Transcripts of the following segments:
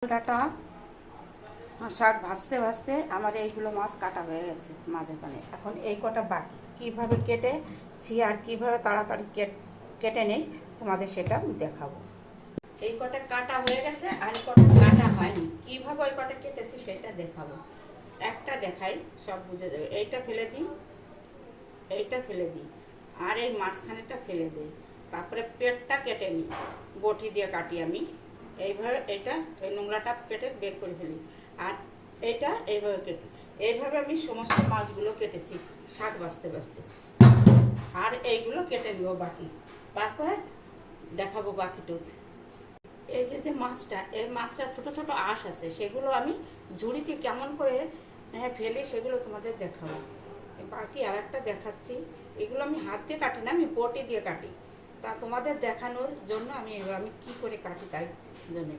Data শাক ভাজতে ভাজতে আমার এইগুলো মাছ কাটা হয়ে গেছে মাঝখানে। এখন এই কটা বাকি, কীভাবে কেটেছি আর কীভাবে তাড়াতাড়ি কেটে নেই তোমাদের সেটা দেখাবো। এই কটা কাটা হয়ে গেছে আর এই কটা কাটা হয়নি, কীভাবে ওই কটা কেটেছি সেটা দেখাবো। একটা দেখাই, সব বুঝে যাবে। এইটা ফেলে দিই, এইটা ফেলে দিই, আর এই মাঝখানেটা ফেলে দিই। তারপরে পেটটা কেটে নিই, বটি দিয়ে কাটি আমি এইভাবে। এইটা এই নোংরাটা পেটে বের করে ফেলি, আর এইটা এইভাবে কেটে। এইভাবে আমি সমস্ত মাছগুলো কেটেছি শাক বাছতে বাছতে। আর এইগুলো কেটে নেব বাকি, তারপরে দেখাবো বাকিটুকু। এই যে মাছটা, এই মাছটা ছোট ছোট আঁশ আছে, সেগুলো আমি ঝুড়িতে কেমন করে ফেলি সেগুলো তোমাদের দেখাবো। বাকি আর একটা দেখাচ্ছি। এগুলো আমি হাত দিয়ে কাটি না, আমি বটি দিয়ে কাটি। তা তোমাদের দেখানোর জন্য আমি কি করে কাটি তাই জন্য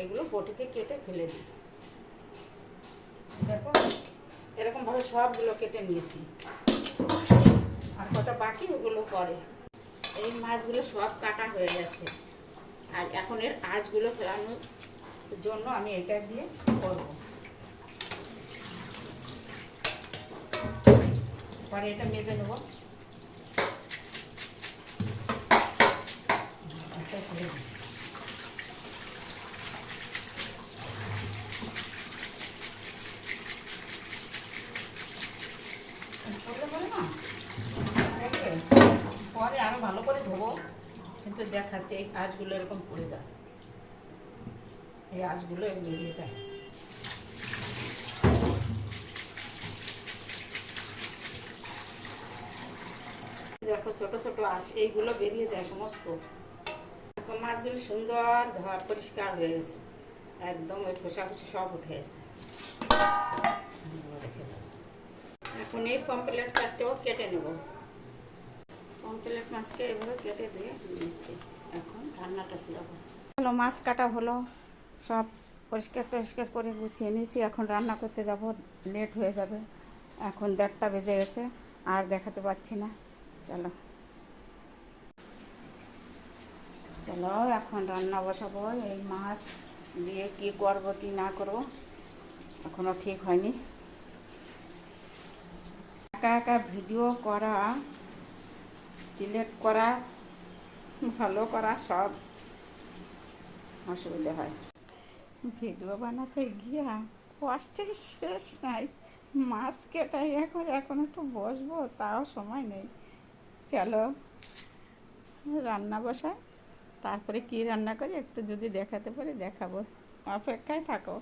এগুলো বটিতে কেটে ফেলে দিই। দেখো এরকমভাবে সবগুলো কেটে নিয়েছি, আর কটা বাকি ওগুলো পরে। এই মাছগুলো সব কাটা হয়ে গেছে, আর এখন এর আঁশগুলো ফেলানোর জন্য আমি এটা দিয়ে করবো। পরে এটা মেজে নেব। পরে আরো ভালো করে ধোবো, কিন্তু দেখাচ্ছে এই আঁশগুলো এরকম পড়ে যায়, এই আঁশগুলো বেরিয়ে যায়। দেখো ছোট ছোট আঁশ এইগুলো বেরিয়ে যায় সমস্ত। এখন মাছগুলো সুন্দর ধোয়া পরিষ্কার হয়ে গেছে, একদম ওই খোসা খুশি সব উঠে গেছে। এখন এই পমপ্লেট চারটেও কেটে নেব। পমপ্লেট মাছকে এভাবে কেটে দিয়ে নিচ্ছি। এখন রান্নাটা ছিলাম হলো, মাছ কাটা হলো, সব পরিষ্কার টরিষ্কার করে গুছিয়ে নিয়েছি। এখন রান্না করতে যাব, লেট হয়ে যাবে। এখন 1:30 বেজে গেছে, আর দেখাতে পাচ্ছি না। চলো চলো এখন রান্না বসাবো। এই মাছ দিয়ে কি করব কি না করব এখনো ঠিক হয়নি। একা একা ভিডিও করা, ডিলিট করা, ভালো করা সব অসুবিধা হয়। ভিডিও বানাতে গিয়া কষ্টের শেষ নাই। মাছ কেটাই এখন একটু বসবো, তাও সময় নেই। চলো রান্না বসাই, তারপরে কি রান্না করি একটু যদি দেখাতে পারি দেখাবো। অপেক্ষায় থাকো।